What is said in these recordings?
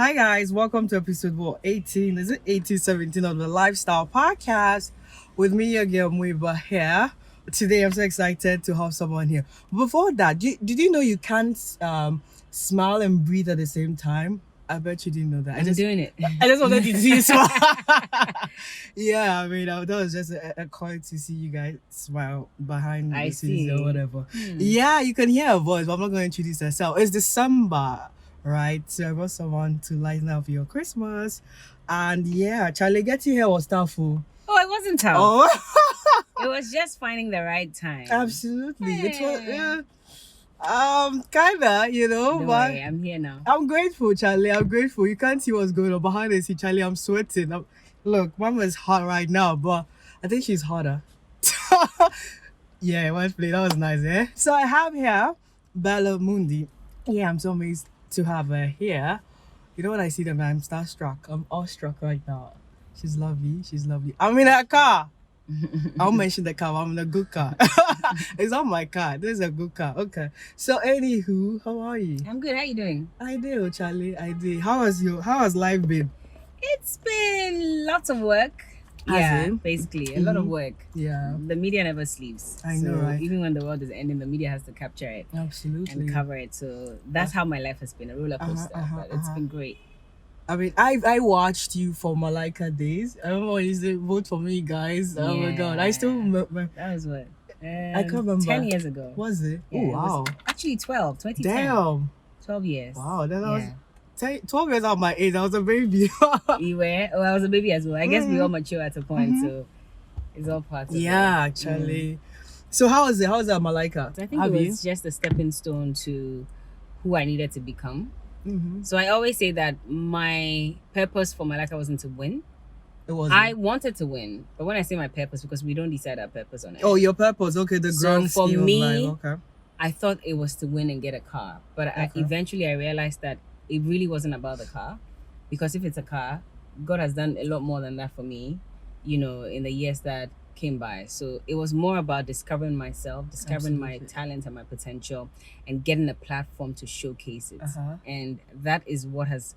Hi guys, welcome to episode 18. Is it 18, 17 of the Lifestyle Podcast with me, your girl Muyeba here. Today I'm so excited to have someone here. Before that, did you know you can't smile and breathe at the same time? I bet you didn't know that. I'm doing it. I just wanted to see you smile. Yeah, I mean, that was just a call to see you guys smile behind the scenes or whatever. Yeah, you can hear her voice, but I'm not going to introduce herself. It's December, right? So I want someone to lighten up your Christmas. And yeah, Charlie, getting here was tough. Oh, it wasn't tough. Oh. It was just finding the right time. Absolutely. It was, yeah. Kinda, Don't but worry, I'm here now. I'm grateful, Charlie. I'm grateful. You can't see what's going on behind the scene, Charlie. I'm sweating. Look, Mama's hot right now, but I think she's hotter. Yeah, well played. That was nice, eh? So I have here Berla Mundi. Yeah, I'm so amazed to have her here. You know when I see them, I'm starstruck. I'm awestruck right now. She's lovely. She's lovely. I'm in her car. I won't mention the car. I'm in a good car. It's not my car. This is a good car. Okay. So anywho, how are you? I'm good. How you doing? I do, Charlie. I do. How has life been? It's been lots of work. Has it? Basically, a lot of work. Yeah. The media never sleeps. I know, right? Even when the world is ending, the media has to capture it Absolutely. and cover it. So that's how my life has been, a roller coaster. But it's been great. I mean, I watched you for Malika days. I remember when you said, vote for me, guys. Oh my God. I still remember. That was what? I can't remember. 10 years ago. Was it? Yeah, Oh, it was wow. actually 2010. Damn. 12 years. Wow. Then I was 12 years out of my age. I was a baby. You were? Oh, I was a baby as well. I guess we all mature at a point, so it's all part of it. Yeah, actually. So how is it? How is that, Malika? So I think it was just a stepping stone to who I needed to become. So I always say that my purpose for my life wasn't to win. It wasn't. I wanted to win, but when I say my purpose, because we don't decide our purpose on it. Oh, your purpose. Okay, the grand for scheme me, of life. Okay. I thought it was to win and get a car, but eventually I realized that it really wasn't about the car, because if it's a car, God has done a lot more than that for me, in the years that came by. So it was more about discovering myself, discovering my talent and my potential, and getting a platform to showcase it. And that is what has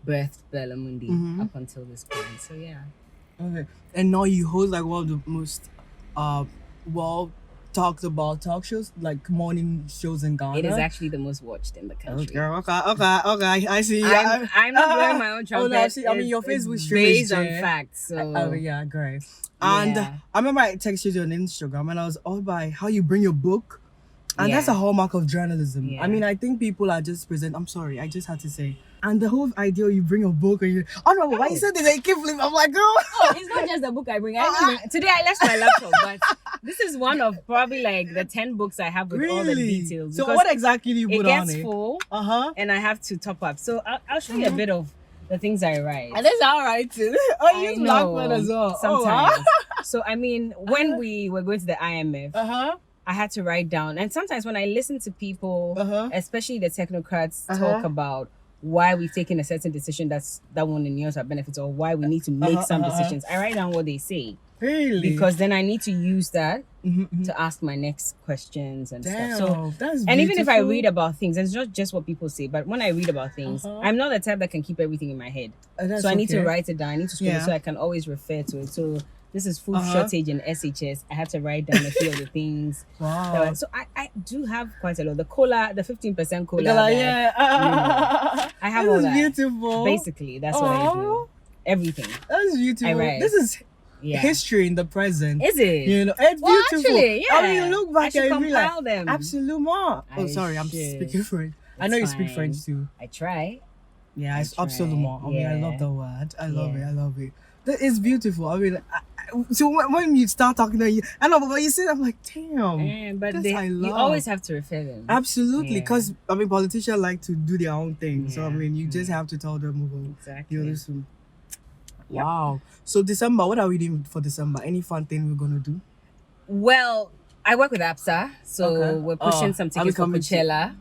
birthed Berla Mundi up until this point. So yeah. Okay. And now you host like one of the most well talked about talk shows, like morning shows in Ghana. It is actually the most watched in the country. Okay. I see. I'm not blowing my own trumpet. Oh, no, I see. I mean, your Facebook stream based is on facts. So yeah, great. And I remember I texted you on Instagram, and I was all by how you bring your book, and that's a hallmark of journalism. Yeah. I mean, I think people are just present. I'm sorry, I just had to say. And the whole idea you bring a book and why you said this, I keep flipping. I'm like, girl. Oh, it's not just the book I bring. Today I left my laptop, but this is one of probably like the 10 books I have with all the details. So what exactly do you put on it? It gets full, and I have to top up. So I'll show you a bit of the things I write. And that's all right too. Oh, you use black pen as well. Sometimes. So I mean, when we were going to the IMF, I had to write down. And sometimes when I listen to people, especially the technocrats, talk about why we've taken a certain decision that won't in yours our benefits, or why we need to make some decisions, I write down what they say. Really? Because then I need to use that to ask my next questions and stuff. So that's and even if I read about things, it's not just what people say, but when I read about things, I'm not the type that can keep everything in my head. So I need to write it down. I need to scroll it so I can always refer to it. So this is food shortage in SHS. I had to write down a few of the things. Wow. So I do have quite a lot. The cola, the 15% cola. I have all that. Beautiful. Basically, that's what I do. Everything. That's beautiful. I write. This is history in the present. Is it? It's beautiful. Actually, I mean, look back and be like, them. Absolument. Oh, sorry, I'm speaking French. I know you speak French too. I try. Yeah, it's absolument. I mean, I love the word. I love it. That is beautiful. I mean, so when you start talking to you, I know, but when you say that, I'm like, damn. But you always have to refer them. Absolutely, because I mean, politicians like to do their own thing. So I mean, you just have to tell them. Exactly. Listen. Wow. So December, what are we doing for December? Any fun thing we're gonna do? Well, I work with APSA, so we're pushing some tickets for Coachella.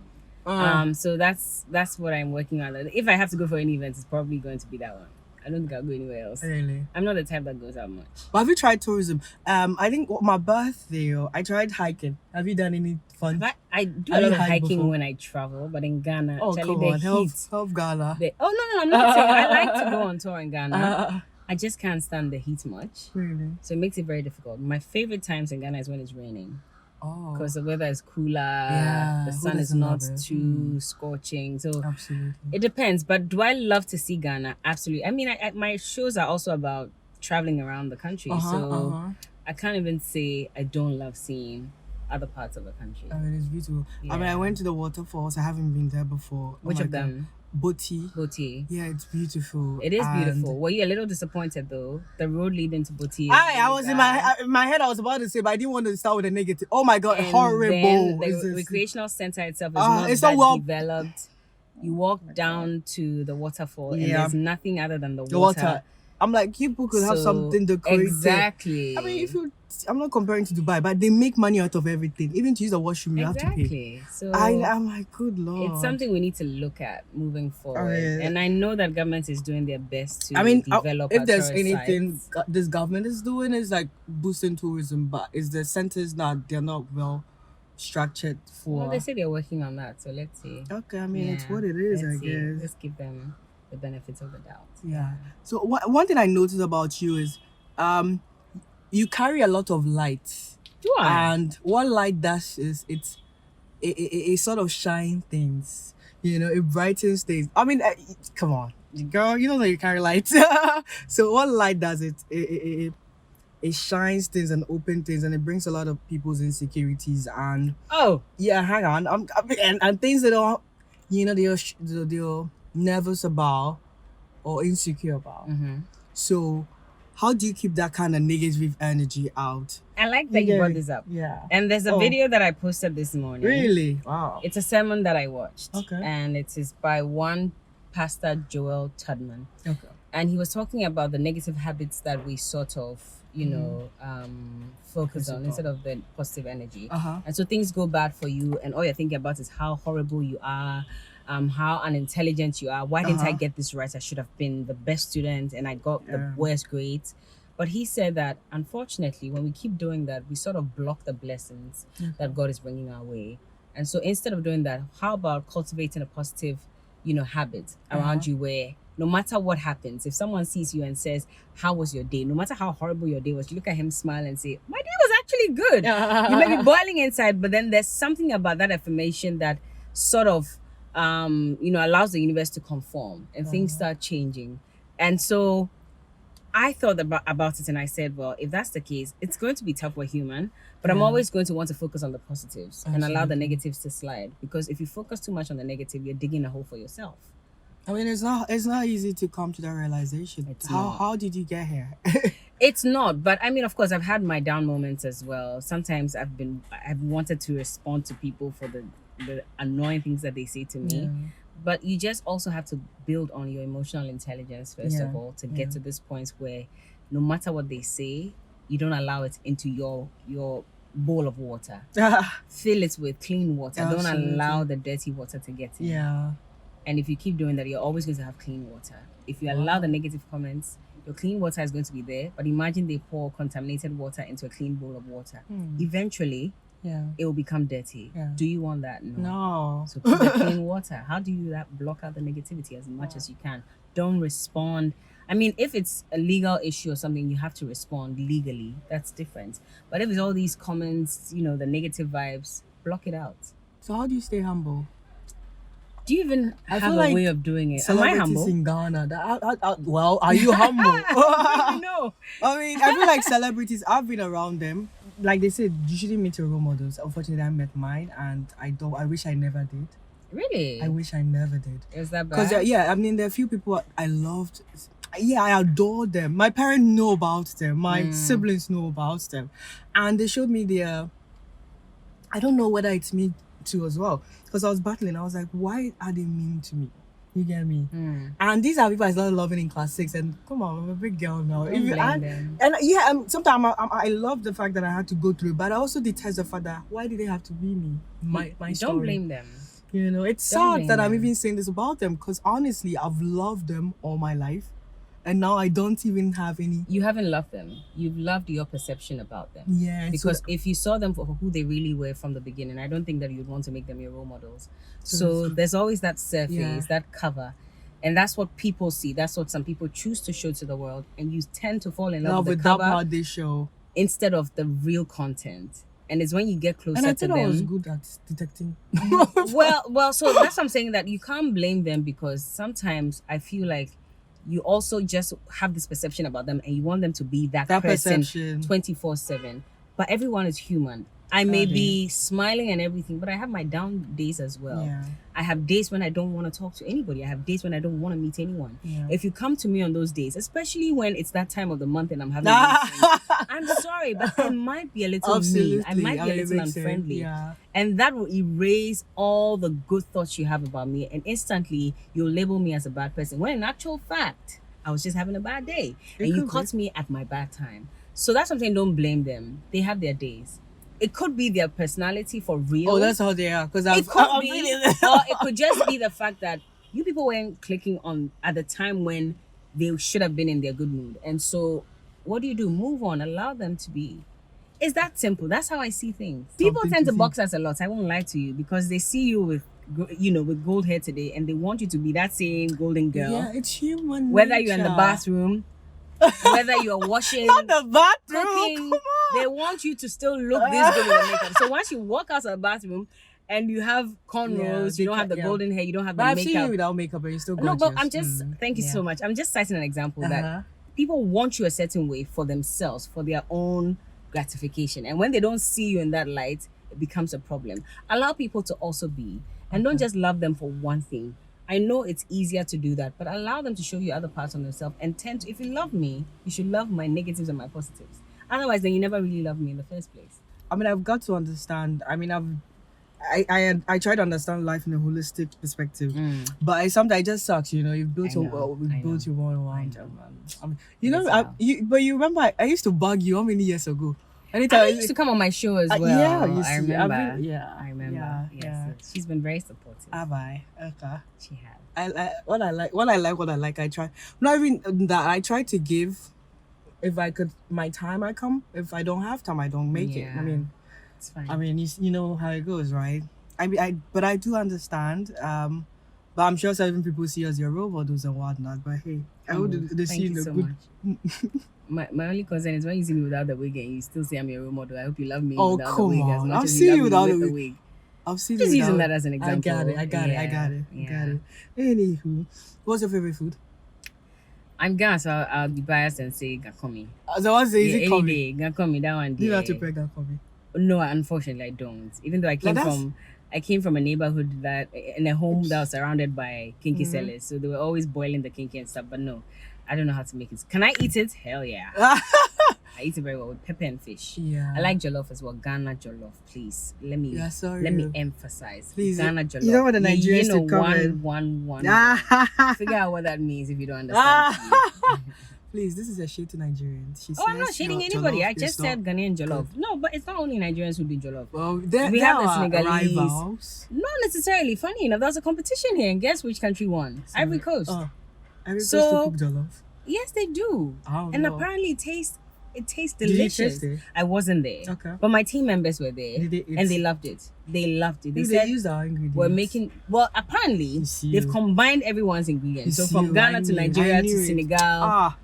So that's what I'm working on. If I have to go for any event, it's probably going to be that one. I don't think I'll go anywhere else. Really? I'm not the type that goes out much. But have you tried tourism? I think my birthday, I tried hiking. Have you done any fun? I do Have a you lot of hiked hiking before? when I travel, but in Ghana, Oh, Charlie, come the on. Help heat. Ghana. No, I'm not saying I like to go on tour in Ghana. I just can't stand the heat much. Really? So it makes it very difficult. My favorite times in Ghana is when it's raining. Oh. Because the weather is cooler, Yeah, the who sun is doesn't not love it? too scorching. So Absolutely. it depends. But do I love to see Ghana? Absolutely. I mean, my shows are also about traveling around the country. So I can't even say I don't love seeing other parts of the country. I mean, it's beautiful. Yeah. I mean, I went to the waterfalls. I haven't been there before. Which my of God. them? Boti. Yeah, it's beautiful. It is And beautiful. Were you a little disappointed though? The road leading to Boti. I was in my head. I was about to say, but I didn't want to start with a negative. Oh my God, And horrible! then the recreational center itself is not it's that not well developed. You walk down to the waterfall, and Yeah. there's nothing other than the the water. water. I'm like, people could have So, something decorated. Exactly. I mean, I'm not comparing to Dubai, but they make money out of everything. Even to use the washroom, you have to pay. Exactly. So I'm like, good Lord. it's something we need to look at moving forward. yeah. And I know that government is doing their best to I mean, develop if our there's tourist anything sites. this government is doing is like boosting tourism, but is the centers not they're not well structured for. Well, they say they're working on that, so let's see. Okay, I mean it's Yeah, what it is, let's I see. guess. Let's give them the benefits of the doubt. Yeah. So one thing I noticed about you is, you carry a lot of light, Do I? and what light does is it sort of shine things. You know, it brightens things. I mean, come on, girl, you know that you carry light. So what light does it shines things and open things, and it brings a lot of people's insecurities and Oh, yeah, hang on, and things that are, you know, they're nervous about or insecure about. mm-hmm. So how do you keep that kind of negative energy out? I like that you brought this up. Yeah. And there's a Oh. video that I posted this morning. Really? Wow. It's a sermon that I watched. Okay. And it is by one Pastor Joel Tudman. Okay. And he was talking about the negative habits that we sort of, focus on instead of the positive energy. And so things go bad for you, and all you're thinking about is how horrible you are, how unintelligent you are. Why didn't I get this right? I should have been the best student, and I got the worst grades. But he said that unfortunately, when we keep doing that, we sort of block the blessings that God is bringing our way. And so instead of doing that, how about cultivating a positive, habit around you where no matter what happens, if someone sees you and says, "How was your day?" No matter how horrible your day was, you look at him, smile, and say, "My day was actually good." You may be boiling inside, but then there's something about that affirmation that sort of, allows the universe to conform and things start changing. And so I thought about it and I said, well, if that's the case, it's going to be tough. We're human, but I'm always going to want to focus on the positives and allow the negatives to slide. Because if you focus too much on the negative, you're digging a hole for yourself. I mean, it's not easy to come to that realization. How did you get here? It's not, but I mean, of course, I've had my down moments as well. Sometimes I've wanted to respond to people for the annoying things that they say to me. But you just also have to build on your emotional intelligence first of all to get to this point where no matter what they say, you don't allow it into your bowl of water. Fill it with clean water. Absolutely. Don't allow the dirty water to get in. Yeah. And if you keep doing that, you're always going to have clean water. If you allow the negative comments, your clean water is going to be there. But imagine they pour contaminated water into a clean bowl of water. Eventually, it will become dirty. Do you want that? No. So keep the clean water. How do you block out the negativity as much as you can? Don't respond. I mean, if it's a legal issue or something, you have to respond legally. That's different. But if it's all these comments, the negative vibes, block it out. So how do you stay humble? Do you even have feel a like way of doing it? Am I Celebrities humble? in Ghana. Well, are you humble? No. I mean, I feel like celebrities, I've been around them. Like they said, you shouldn't meet your role models. Unfortunately, I met mine, and I wish I never did. Really? I wish I never did. Is that bad? Because I mean, there are a few people I loved. Yeah, I adore them. My parents know about them. My siblings know about them, and they showed me their. I don't know whether it's me too as well, because I was battling. I was like, why are they mean to me? You get me? And these are people I started loving in class 6, and come on, I'm a big girl now. Don't blame them. And sometimes I love the fact that I had to go through it, but I also detest the fact that why did they have to be me? My story. Don't blame them. It's Don't sad blame that I'm them. even saying this about them, because honestly, I've loved them all my life. and now I don't even have any. You haven't loved them. You've loved your perception about them. Yeah, Because if you saw them for who they really were from the beginning, I don't think that you'd want to make them your role models. So there's always that surface, that cover. And that's what people see. That's what some people choose to show to the world. And you tend to fall in love with the cover that part they show instead of the real content. And it's when you get closer and I to think them. I was good at detecting. well, so that's what I'm saying, that you can't blame them, because sometimes I feel like you also just have this perception about them and you want them to be that person 24/7. But everyone is human. I may be smiling and everything, but I have my down days as well. Yeah. I have days when I don't want to talk to anybody. I have days when I don't want to meet anyone. Yeah. If you come to me on those days, especially when it's that time of the month and I'm having things, I'm sorry, but I might be a little mean. I might be a little unfriendly. Yeah. And that will erase all the good thoughts you have about me. And instantly, you'll label me as a bad person. When in actual fact, I was just having a bad day. And you caught me at my bad time. So that's what I'm saying. Don't blame them. They have their days. It could be their personality for real. Oh, that's how they are. Because it could be, or it could just be the fact that you people weren't clicking on at the time when they should have been in their good mood. And so, what do? Move on. Allow them to be. It's that simple. That's how I see things. People tend to box us a lot. I won't lie to you, because they see you with, with gold hair today, and they want you to be that same golden girl. Yeah, it's human. Whether you're in the bathroom, whether you're washing, not the bathroom. cooking, they want you to still look this good with the makeup. So once you walk out of the bathroom and you have cornrows, you don't have the golden hair, you don't have the makeup. I've seen you without makeup and you're still gorgeous. No, but I'm just, thank you so much. I'm just citing an example that people want you a certain way for themselves, for their own gratification. And when they don't see you in that light, it becomes a problem. Allow people to also be. And don't just love them for one thing. I know it's easier to do that, but allow them to show you other parts of themselves. And if you love me, you should love my negatives and my positives. Otherwise, then you never really love me in the first place. I mean, I've got to understand. I mean, I try to understand life in a holistic perspective, but sometimes it just sucks. You've built your own mind. But you remember, I used to bug you how many years ago? Anytime you used to come on my show as well. Yeah, I remember. I remember. Yeah, yes, yeah. She's been very supportive. Have I? Okay. She has. What I like. I try. Not even that. I try to give. If I could, my time, I come. If I don't have time, I don't make it. I mean, it's fine. I mean, you know how it goes, right? But I do understand. But I'm sure certain people see us your role models and whatnot. But hey, I would they see you the so good. Much. My only concern is when you see me without the wig and you still say I'm your role model. I hope you love me Oh, without the come wig as on. much I've as seen you you love me without with the the wig. wig. I've seen Just it using without- that as an example. I got it. Anywho, what's your favorite food? I'm Ghana, so I'll be biased and say Gakomi. The one say is it Any coming? day, Gakomi, that one. Do you day. have to prepare that for me? No, unfortunately, I don't. Even though I came from a neighborhood that in a home that was surrounded by kinky sellers, so they were always boiling the kinky and stuff. But no, I don't know how to make it. Can I eat it? Hell yeah. I eat it very well with pepper and fish. Yeah. I like jollof as well. Ghana jollof, please. Let me emphasize. Please, Ghana jollof. You don't want the Nigerians to come in. One. Figure out what that means if you don't understand. Please, this is a shade to Nigerians. I'm not shading anybody. I just said Ghanaian jollof. No, but it's not only Nigerians who do jollof. Well, we have the Senegalese. Rivals. Not necessarily. Funny enough, there was a competition here, and guess which country won? Ivory Coast. Ivory Coast to cook jollof. Yes, they do. And apparently it tastes delicious. Did you taste it? I wasn't there. Okay. But my team members were there. And they loved it. They said use our ingredients. We're making apparently they've combined everyone's ingredients. So from Ghana to Nigeria to Senegal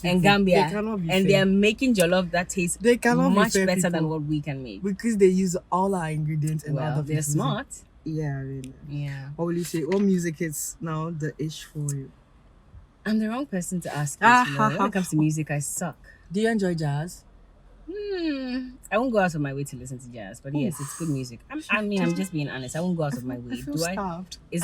and Gambia. And they are making jollof that tastes much better than what we can make. Because they use all our ingredients and other they're smart. Yeah, really. Yeah. What will you say? What music is now the ish for you? I'm the wrong person to ask this. When it comes to music, I suck. Do you enjoy jazz? I won't go out of my way to listen to jazz, but yes, it's good music. I'm just being honest. I won't go out of my way. Is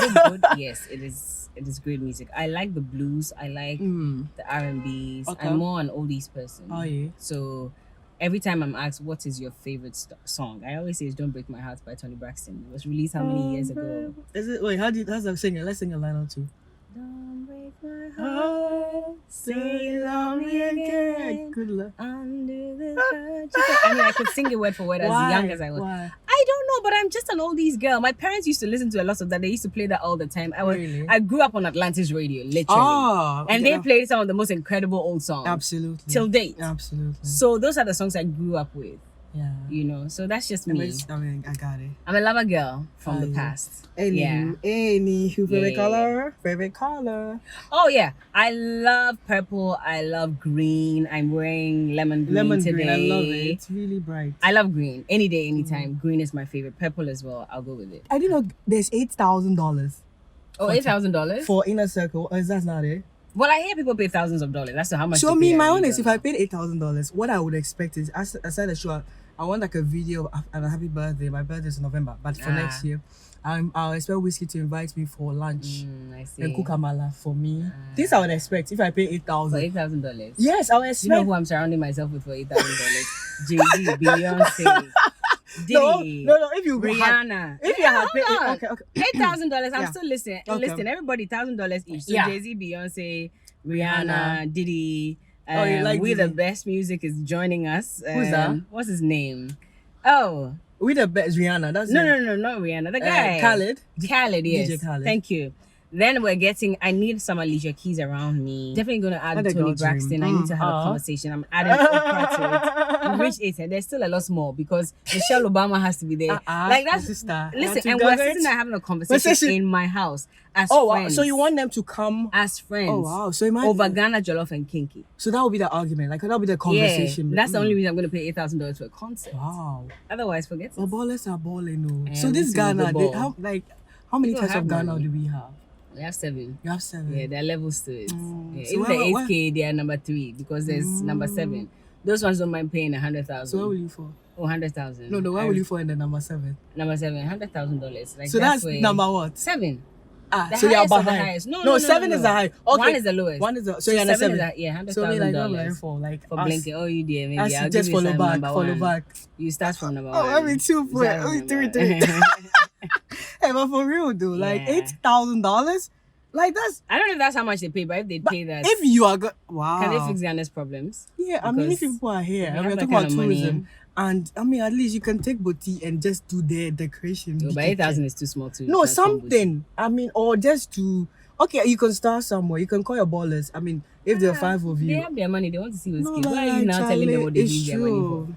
it good? Yes, it is. It is great music. I like the blues. I like the R&Bs. Okay. I'm more an oldies person. Oh yeah. So every time I'm asked what is your favorite song, I always say it's "Don't Break My Heart" by Tony Braxton. It was released how many years ago? Is it? Wait, how's that singer? Let's sing a line or two. Don't break my heart, say love me again. Good luck. Under the hurt. I mean, I could sing it word for word as young as I was. Why? I don't know, but I'm just an oldies girl. My parents used to listen to a lot of that. They used to play that all the time. Really? I grew up on Atlantis radio, literally. Oh, And they played some of the most incredible old songs. Absolutely. Till date. Absolutely. So those are the songs I grew up with. Yeah. You know, so that's just me. I mean, I got it. I'm a lover girl from the past. Anywho, favorite color? Favorite color? Oh yeah, I love purple. I love green. I'm wearing lemon green today. Green. I love it. It's really bright. I love green. Any day, anytime. Green is my favorite. Purple as well. I'll go with it. I didn't know there's $8,000. Oh, $8,000 for Inner Circle. Is that not it? Well, I hear people pay thousands of dollars. That's how much. So me, my honest, if I paid $8,000, what I would expect is, aside the show, I want like a video and a happy birthday. My birthday is in November, but for next year, I'll expect Wizkid to invite me for lunch I see. and cook amala for me. This I would expect if I pay $8,000. For $8,000. Yes, I would expect. You know who I'm surrounding myself with for $8,000? Jay-Z, Beyonce, Diddy. No. If you Rihanna. If you have paid, okay. $8,000. I'm Yeah. still listening. Okay. Listen, everybody $1,000 each. So Yeah. Jay-Z, Beyonce, Rihanna, Diddy. You like We the Diddy? Best Music is joining us. Who's that? What's his name? Oh, We the best Rihanna. That's no, it. not Rihanna. The guy. Khaled. Khaled, yes. DJ Khaled. Thank you. Then I need some Alicia Keys around me. Definitely going to add What a Tony girl dream. Braxton. I need to have a conversation. I'm adding Oprah to it. We reached 8. There's still a lot more because Michelle Obama has to be there. Like that's sister. Listen, and we're sitting there having a conversation in my house as Oh, wow. friends. So you want them to come as friends? Oh wow! So imagine Over Ghana Jollof and Kinky. So that would be the argument. Like that would be the conversation. Yeah, that's the only reason I'm going to pay $8,000 for a concert. Wow. Otherwise, forget it. Well, ballers are balling, no. Yeah, So this this is Ghana, the ball. how many People types of have Ghana money. do we have? We have 7. You have 7. Yeah, there are levels to it. Yeah, So even where- the 8K, they are number 3 because there's number 7. Those ones don't mind paying 100,000. So where will you fall? Oh, 100,000. No, where will you fall in the number 7? Number 7, $100,000. Like So that's where- number what? 7. The So you are highest or the behind. highest? No, No, 7 is the high. Okay. 1 is the lowest. 1 is the So you're under 7 7. is yeah, $100,000. So me like what will I fall? Like for us- blinking. Oh, you did. Maybe us I'll just give you follow some back, number follow 1. back. You start from number 1. Oh, every 2 for Start from 3. number 1. Hey, but for real though, like Yeah. $8,000, like that's. I don't know if that's how much they pay, but if they pay that, If you are good, wow. can they fix Ghana's problems? Yeah, I mean, if Because people are here, we and have we're that talking kind about of money. tourism, and I mean, at least you can take boutique and just do their decoration. No, but 8,000 is too small too. No, something. I mean, or just to. Okay, you can start somewhere. You can call your ballers. I mean, if there are 5 of They you. have their money. They want to see what's No, Why are you now telling them what they it's need their money for? true.